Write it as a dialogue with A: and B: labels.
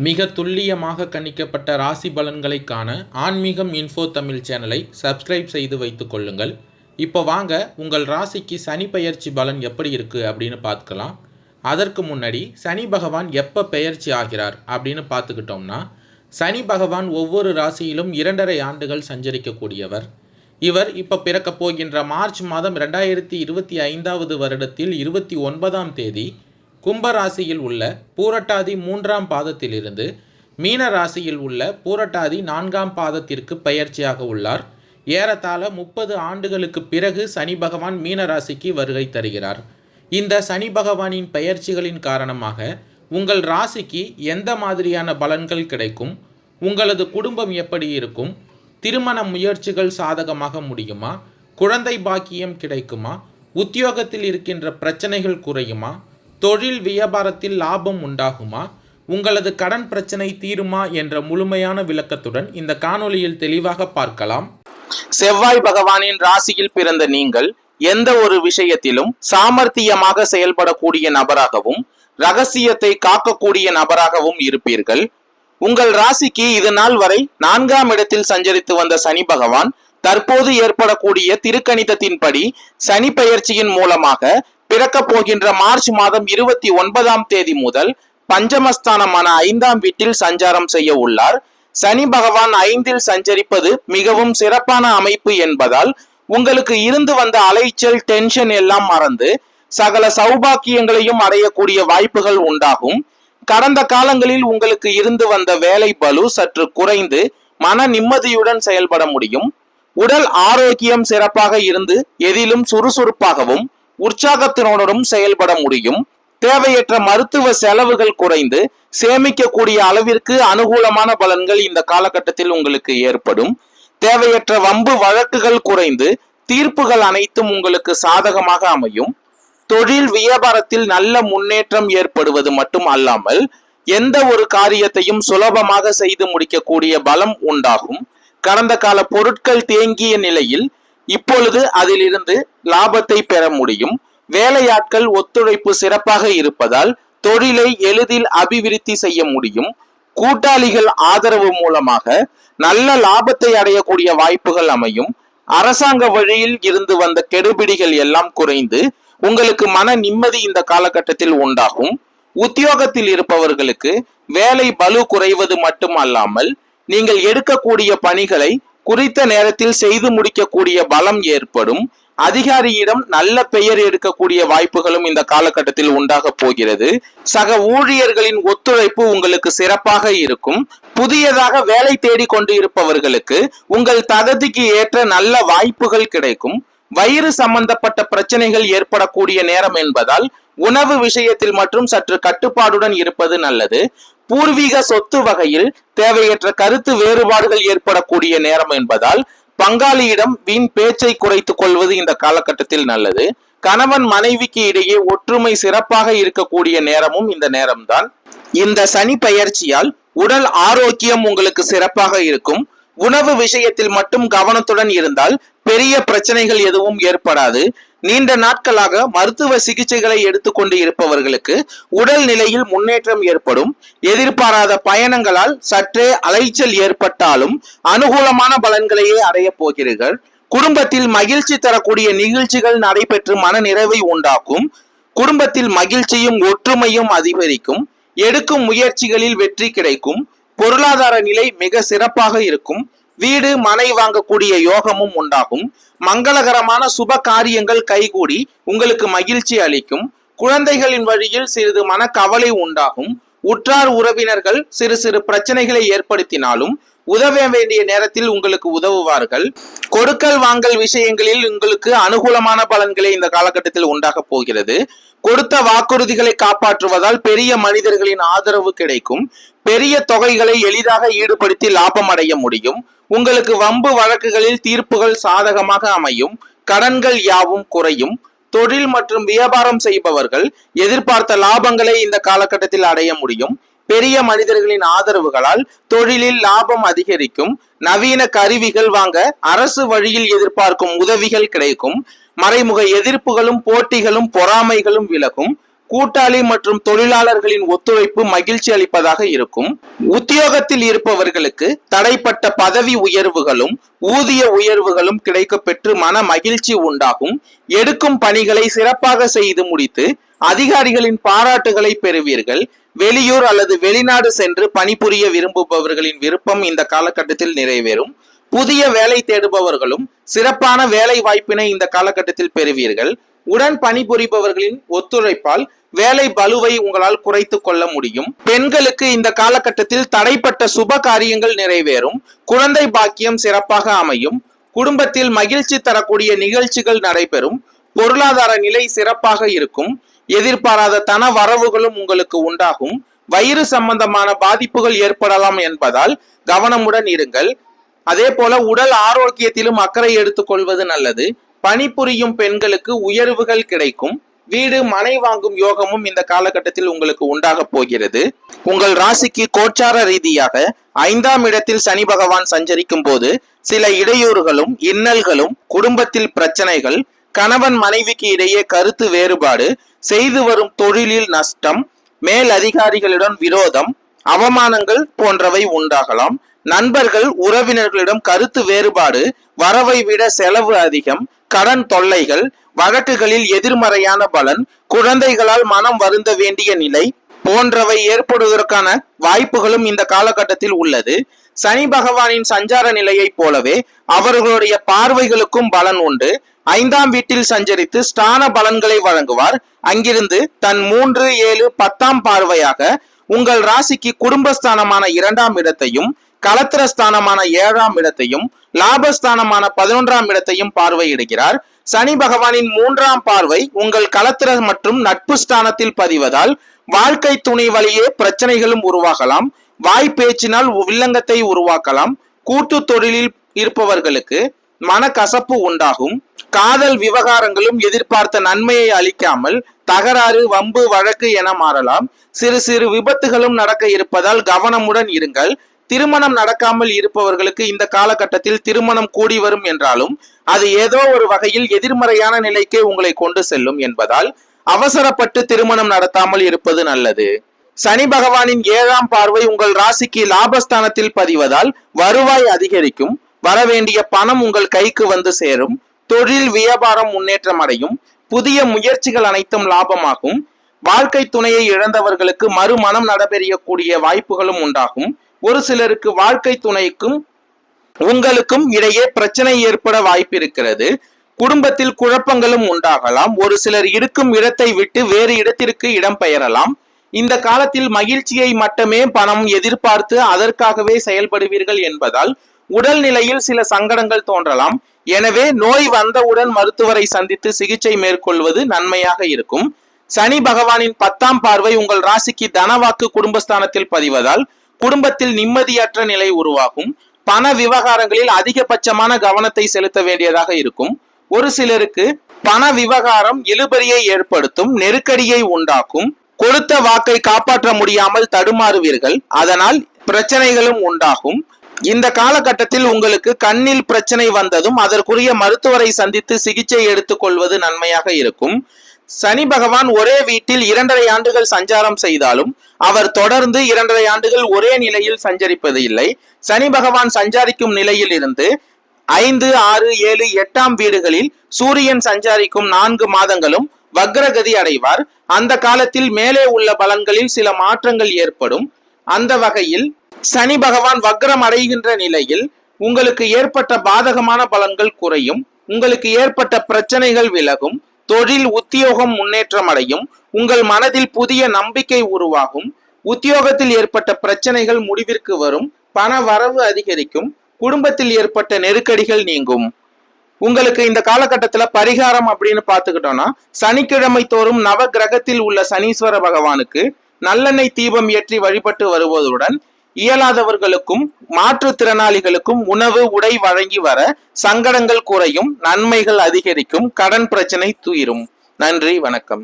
A: மிக துல்லியமாக கணிக்கப்பட்ட ராசி பலன்களை காண ஆன்மீகம் இன்ஃபோ தமிழ் சேனலை சப்ஸ்கிரைப் செய்து வைத்துக் கொள்ளுங்கள். இப்போ வாங்க உங்கள் ராசிக்கு சனி பெயர்ச்சி பலன் எப்படி இருக்குது அப்படின்னு பார்த்துக்கலாம். அதற்கு முன்னாடி சனி பகவான் எப்போ பெயர்ச்சி ஆகிறார் அப்படின்னு பார்த்துக்கிட்டோம்னா, சனி பகவான் ஒவ்வொரு ராசியிலும் 2.5 ஆண்டுகள் சஞ்சரிக்கக்கூடியவர். இவர் இப்போ பிறக்கப் போகின்ற மார்ச் மாதம் 2025 வருடத்தில் 29ஆம் தேதி கும்பராசியில் உள்ள பூரட்டாதி 3ஆம் பாதத்திலிருந்து மீன ராசியில் உள்ள பூரட்டாதி 4ஆம் பாதத்திற்கு பெயர்ச்சியாக உள்ளார். ஏறத்தாழ 30 ஆண்டுகளுக்கு பிறகு சனி பகவான் மீன ராசிக்கு வருகை தருகிறார். இந்த சனி பகவானின் பெயர்ச்சிகளின் காரணமாக உங்கள் ராசிக்கு எந்த மாதிரியான பலன்கள் கிடைக்கும், உங்களது குடும்பம் எப்படி இருக்கும், திருமண முயற்சிகள் சாதகமாக முடியுமா, குழந்தை பாக்கியம் கிடைக்குமா, உத்தியோகத்தில் இருக்கின்ற பிரச்சனைகள் குறையுமா, தொழில் வியாபாரத்தில் லாபம் உண்டாகுமா, உங்களது கடன் பிரச்சனை தீருமா என்ற முழுமையான விளக்கத்துடன் இந்த காணொளியில் தெளிவாக பார்க்கலாம்.
B: செவ்வாய் பகவானின் ராசியில் பிறந்த நீங்கள் எந்த ஒரு விஷயத்திலும் சாமர்த்தியமாக செயல்படக்கூடிய நபராகவும் ரகசியத்தை காக்கக்கூடிய நபராகவும் இருப்பீர்கள். உங்கள் ராசிக்கு இது நாள் வரை 4ஆம் இடத்தில் சஞ்சரித்து வந்த சனி பகவான் தற்போது ஏற்படக்கூடிய திருக்கணிதத்தின்படி சனி பெயர்ச்சியின் மூலமாக பிறக்கப் போகின்ற மார்ச் மாதம் 29ஆம் தேதி முதல் பஞ்சமஸ்தானமான 5ஆம் வீட்டில் சஞ்சாரம் செய்ய உள்ளார். சனி பகவான் 5இல் சஞ்சரிப்பது மிகவும் சிறப்பான அமைப்பு என்பதால் உங்களுக்கு இருந்து வந்த அலைச்சல், டென்ஷன் எல்லாம் மறந்து சகல சௌபாக்கியங்களையும் அடையக்கூடிய வாய்ப்புகள் உண்டாகும். கடந்த காலங்களில் உங்களுக்கு இருந்து வந்த வேலை பளு சற்று குறைந்து மன நிம்மதியுடன் செயல்பட முடியும். உடல் ஆரோக்கியம் சிறப்பாக இருந்து எதிலும் சுறுசுறுப்பாகவும் உற்சாகத்தினோடும் செயல்பட முடியும். தேவையற்ற மருத்துவ செலவுகள் குறைந்து சேமிக்கக்கூடிய அளவிற்கு அனுகூலமான பலன்கள் இந்த காலகட்டத்தில் உங்களுக்கு ஏற்படும். தேவையற்ற வம்பு வழக்குகள் குறைந்து தீர்ப்புகள் அனைத்தும் உங்களுக்கு சாதகமாக அமையும். தொழில் வியாபாரத்தில் நல்ல முன்னேற்றம் ஏற்படுவது மட்டும் அல்லாமல் எந்த ஒரு காரியத்தையும் சுலபமாக செய்து முடிக்கக்கூடிய பலம் உண்டாகும். கடந்த கால பொருட்கள் தேங்கிய நிலையில் இப்பொழுது அதிலிருந்து லாபத்தை பெற முடியும். வேலையாட்கள் ஒத்துழைப்பு சிறப்பாக இருப்பதால் தொழிலை எளிதில் அபிவிருத்தி செய்ய முடியும். கூட்டாளிகள் ஆதரவு மூலமாக நல்ல லாபத்தை அடையக்கூடிய வாய்ப்புகள் அமையும். அரசாங்க வழியில் இருந்து வந்த கெடுபிடிகள் எல்லாம் குறைந்து உங்களுக்கு மன நிம்மதி இந்த காலகட்டத்தில் உண்டாகும். உத்தியோகத்தில் இருப்பவர்களுக்கு வேலை பளு குறைவது மட்டும் அல்லாமல் நீங்கள் எடுக்கக்கூடிய பணிகளை குறித்த நேரத்தில் செய்து முடிக்கக்கூடிய பலம் ஏற்படும். அதிகாரியிடம் நல்ல பெயர் எடுக்கக்கூடிய வாய்ப்புகளும் இந்த காலகட்டத்தில் உண்டாக போகிறது. சக ஊழியர்களின் ஒத்துழைப்பு உங்களுக்கு சிறப்பாக இருக்கும். புதியதாக வேலை தேடிக் கொண்டு இருப்பவர்களுக்கு உங்கள் தகுதிக்கு ஏற்ற நல்ல வாய்ப்புகள் கிடைக்கும். வயிறு சம்பந்தப்பட்ட பிரச்சனைகள் ஏற்படக்கூடிய நேரம் என்பதால் உணவு விஷயத்தில் மட்டும் சற்று கட்டுப்பாடுடன் இருப்பது நல்லது. பூர்வீக சொத்து வகையில் தேவையற்ற கருத்து வேறுபாடுகள் ஏற்படக்கூடிய நேரம் என்பதால் பங்காளியிடம் வீண் பேச்சை குறைத்துக் கொள்வது இந்த காலகட்டத்தில் நல்லது. கணவன் மனைவிக்கு இடையே ஒற்றுமை சிறப்பாக இருக்கக்கூடிய நேரமும் இந்த நேரம்தான். இந்த சனி பெயர்ச்சியால் உடல் ஆரோக்கியம் உங்களுக்கு சிறப்பாக இருக்கும். உணவு விஷயத்தில் மட்டும் கவனத்துடன் இருந்தால் பெரிய பிரச்சனைகள் எதுவும் ஏற்படாது. நீண்ட நாட்களாக மருத்துவ சிகிச்சைகளை எடுத்துக்கொண்டு இருப்பவர்களுக்கு உடல் நிலையில் முன்னேற்றம் ஏற்படும். எதிர்பாராத பயணங்களால் சற்றே அலைச்சல் ஏற்பட்டாலும் அனுகூலமான பலன்களையே அடைய போகிறீர்கள். குடும்பத்தில் மகிழ்ச்சி தரக்கூடிய நிகழ்ச்சிகள் நடைபெற்று மன நிறைவை உண்டாக்கும். குடும்பத்தில் மகிழ்ச்சியும் ஒற்றுமையும் அதிகரிக்கும். எடுக்கும் முயற்சிகளில் வெற்றி கிடைக்கும். பொருளாதார நிலை மிக சிறப்பாக இருக்கும். வீடு மனை வாங்கக்கூடிய யோகமும் உண்டாகும். மங்களகரமான சுப காரியங்கள் கைகூடி உங்களுக்கு மகிழ்ச்சி அளிக்கும். குழந்தைகளின் வழியில் சிறிது மனக்கவலை உண்டாகும். உற்றார் உறவினர்கள் சிறு சிறு பிரச்சனைகளை ஏற்படுத்தினாலும் உதவ வேண்டிய நேரத்தில் உங்களுக்கு உதவுவார்கள். கொடுக்கல் வாங்கல் விஷயங்களில் உங்களுக்கு அனுகூலமான பலன்களே இந்த காலகட்டத்தில் உண்டாக போகிறது. கொடுத்த வாக்குறுதிகளை காப்பாற்றுவதால் பெரிய மனிதர்களின் ஆதரவு கிடைக்கும். பெரிய தொகைகளை எளிதாக ஈடுபடுத்தி லாபம் அடைய முடியும். உங்களுக்கு வம்பு வழக்குகளில் தீர்ப்புகள் சாதகமாக அமையும். கடன்கள் யாவும் குறையும். தொழில் மற்றும் வியாபாரம் செய்பவர்கள் எதிர்பார்த்த லாபங்களை இந்த காலகட்டத்தில் அடைய முடியும். பெரிய மனிதர்களின் ஆதரவுகளால் தொழிலில் லாபம் அதிகரிக்கும். நவீன கருவிகள் வாங்க அரசு வழியில் எதிர்பார்க்கும் உதவிகள் கிடைக்கும். மறைமுக எதிர்ப்புகளும் போட்டிகளும் பொறாமைகளும் விலகும். கூட்டாளி மற்றும் தொழிலாளர்களின் ஒத்துழைப்பு மகிழ்ச்சி அளிப்பதாக இருக்கும். உத்தியோகத்தில் இருப்பவர்களுக்கு தடைப்பட்ட பதவி உயர்வுகளும் ஊதிய உயர்வுகளும் கிடைக்கப் பெற்று மன மகிழ்ச்சி உண்டாகும். எடுக்கும் பணிகளை சிறப்பாக செய்து முடித்து அதிகாரிகளின் பாராட்டுகளை பெறுவீர்கள். வெளியூர் அல்லது வெளிநாடு சென்று பணிபுரிய விரும்புபவர்களின் விருப்பம் இந்த காலகட்டத்தில் நிறைவேறும். புதிய வேலை தேடுபவர்களும் சிறப்பான வேலை வாய்ப்பினை இந்த காலகட்டத்தில் பெறுவீர்கள். உடன் பணிபுரிபவர்களின் ஒத்துழைப்பால் வேலை பளுவை உங்களால் குறைத்துக் கொள்ள முடியும். பெண்களுக்கு இந்த காலகட்டத்தில் தடைப்பட்ட சுப காரியங்கள் நிறைவேறும். குழந்தை பாக்கியம் சிறப்பாக அமையும். குடும்பத்தில் மகிழ்ச்சி தரக்கூடிய நிகழ்ச்சிகள் நடைபெறும். பொருளாதார நிலை சிறப்பாக இருக்கும். எதிர்பாராத தன வரவுகளும் உங்களுக்கு உண்டாகும். வயிறு சம்பந்தமான பாதிப்புகள் ஏற்படலாம் என்பதால் கவனமுடன் இருங்கள். அதே போல உடல் ஆரோக்கியத்திலும் அக்கறை எடுத்துக் கொள்வது நல்லது. பணிபுரியும் பெண்களுக்கு உயர்வுகள் கிடைக்கும். வீடு மனை வாங்கும் யோகமும் இந்த காலகட்டத்தில் உங்களுக்கு உண்டாக போகிறது. உங்கள் ராசிக்கு கோச்சார ரீதியாக 5ஆம் இடத்தில் சனி பகவான் சஞ்சரிக்கும் போது சில இடையூறுகளும் இன்னல்களும், குடும்பத்தில் பிரச்சனைகள், கணவன் மனைவிக்கு இடையே கருத்து வேறுபாடு, செய்து வரும் தொழிலில் நஷ்டம், மேல் அதிகாரிகளுடன் விரோதம், அவமானங்கள் போன்றவை உண்டாகலாம். நண்பர்கள் உறவினர்களிடம் கருத்து வேறுபாடு, வரவை விட செலவு அதிகம், கடன் தொல்லைகள், வழக்குகளில் எதிர்மறையான பலன், குழந்தைகளால் மனம் வருந்த வேண்டிய நிலை போன்றவை ஏற்படுவதற்கான வாய்ப்புகளும் இந்த காலகட்டத்தில் உள்ளது. சனி பகவானின் சஞ்சார நிலையை போலவே அவர்களுடைய பார்வைகளுக்கும் பலன் உண்டு. 5ஆம் வீட்டில் சஞ்சரித்து ஸ்தான பலன்களை வழங்குவார். அங்கிருந்து தன் 3, 7, 10ஆம் பார்வையாக உங்கள் ராசிக்கு குடும்பஸ்தானமான 2ஆம் இடத்தையும், களத்திரஸ்தானமான 7ஆம் இடத்தையும், லாபஸ்தானமான 11ஆம் இடத்தையும் பார்வையிடுகிறார். சனி பகவானின் 3ஆம் பார்வை உங்கள் களத்திர மற்றும் நட்பு ஸ்தானத்தில் பதிவதால் வாழ்க்கை துணை வழியே பிரச்சனைகளும் உருவாகலாம். வாய்ப்பேச்சினால் வில்லங்கத்தை உருவாக்கலாம். கூட்டு தொழிலில் இருப்பவர்களுக்கு மனக்கசப்பு உண்டாகும். காதல் விவகாரங்களும் எதிர்பார்த்த நன்மையை அளிக்காமல் தகராறு, வம்பு, வழக்கு என மாறலாம். சிறு சிறு விபத்துகளும் நடக்க இருப்பதால் கவனமுடன் இருங்கள். திருமணம் நடக்காமல் இருப்பவர்களுக்கு இந்த காலகட்டத்தில் திருமணம் கூடி வரும் என்றாலும் அது ஏதோ ஒரு வகையில் எதிர்மறையான நிலைக்கே உங்களை கொண்டு செல்லும் என்பதால் அவசரப்பட்டு திருமணம் நடத்தாமல் இருப்பது நல்லது. சனி பகவானின் 7ஆம் பார்வை உங்கள் ராசிக்கு லாபஸ்தானத்தில் பதிவதால் வருவாய் அதிகரிக்கும். வரவேண்டிய பணம் உங்கள் கைக்கு வந்து சேரும். தொழில் வியாபாரம் முன்னேற்றம் அடையும். புதிய முயற்சிகள் அனைத்தும் லாபமாகும். வாழ்க்கை துணையை இழந்தவர்களுக்கு மறுமணம் நடைபெறக்கூடிய வாய்ப்புகளும் உண்டாகும். ஒரு சிலருக்கு வாழ்க்கை துணைக்கும் உங்களுக்கும் இடையே பிரச்சனை ஏற்பட வாய்ப்பு இருக்கிறது. குடும்பத்தில் குழப்பங்களும் உண்டாகலாம். ஒரு சிலர் இருக்கும் இடத்தை விட்டு வேறு இடத்திற்கு இடம் பெயரலாம். இந்த காலத்தில் மகிழ்ச்சியை மட்டுமே பணம் எதிர்பார்த்து அதற்காகவே செயல்படுவீர்கள் என்பதால் உடல் நிலையில் சில சங்கடங்கள் தோன்றலாம். எனவே நோய் வந்தவுடன் மருத்துவரை சந்தித்து சிகிச்சை மேற்கொள்வது நன்மையாக இருக்கும். சனி பகவானின் 10ஆம் பார்வை உங்கள் ராசிக்கு தனவாக்கு குடும்பஸ்தானத்தில் பதிவதால் குடும்பத்தில் நிம்மதியற்ற நிலை உருவாகும். பண விவகாரங்களில் அதிகபட்சமான கவனத்தை செலுத்த வேண்டியதாக இருக்கும். ஒரு சிலருக்கு பண விவகாரம் இழுபறியை ஏற்படுத்தும், நெருக்கடியை உண்டாக்கும். கொடுத்த வாக்கை காப்பாற்ற முடியாமல் தடுமாறுவீர்கள். அதனால் பிரச்சனைகளும் உண்டாகும். இந்த காலகட்டத்தில் உங்களுக்கு கண்ணில் பிரச்சனை வந்ததும் அதற்குரிய மருத்துவரை சந்தித்து சிகிச்சை எடுத்துக் கொள்வது நன்மையாக இருக்கும். சனி பகவான் ஒரே வீட்டில் 2.5 ஆண்டுகள் சஞ்சாரம் செய்தாலும் அவர் தொடர்ந்து 2.5 ஆண்டுகள் ஒரே நிலையில் சஞ்சரிப்பது இல்லை. சனி பகவான் சஞ்சாரிக்கும் நிலையில் இருந்து 5, 6, 7, 8ஆம் வீடுகளில் சூரியன் சஞ்சாரிக்கும் 4 மாதங்களும் வக்ரகதி அடைவார். அந்த காலத்தில் மேலே உள்ள பலன்களில் சில மாற்றங்கள் ஏற்படும். அந்த வகையில் சனி பகவான் வக்ரம் அடைகின்ற நிலையில் உங்களுக்கு ஏற்பட்ட பாதகமான பலன்கள் குறையும். உங்களுக்கு ஏற்பட்ட பிரச்சனைகள் விலகும். தொழில் உத்தியோகம் முன்னேற்றம் அடையும். உங்கள் மனதில் புதிய நம்பிக்கை உருவாகும். உத்தியோகத்தில் ஏற்பட்ட பிரச்சனைகள் முடிவிற்கு வரும். பண வரவு அதிகரிக்கும். குடும்பத்தில் ஏற்பட்ட நெருக்கடிகள் நீங்கும். உங்களுக்கு இந்த காலகட்டத்துல பரிகாரம் அப்படின்னு பாத்துக்கிட்டோம்னா, சனிக்கிழமை தோறும் நவ கிரகத்தில் உள்ள சனீஸ்வர பகவானுக்கு நல்லெண்ணெய் தீபம் ஏற்றி வழிபட்டு வருவதுடன் இயலாதவர்களுக்கும் மாற்றுத்திறனாளிகளுக்கும் உணவு, உடை வழங்கி வர சங்கடங்கள் குறையும், நன்மைகள் அதிகரிக்கும், கடன் பிரச்சனை தீரும். நன்றி, வணக்கம்.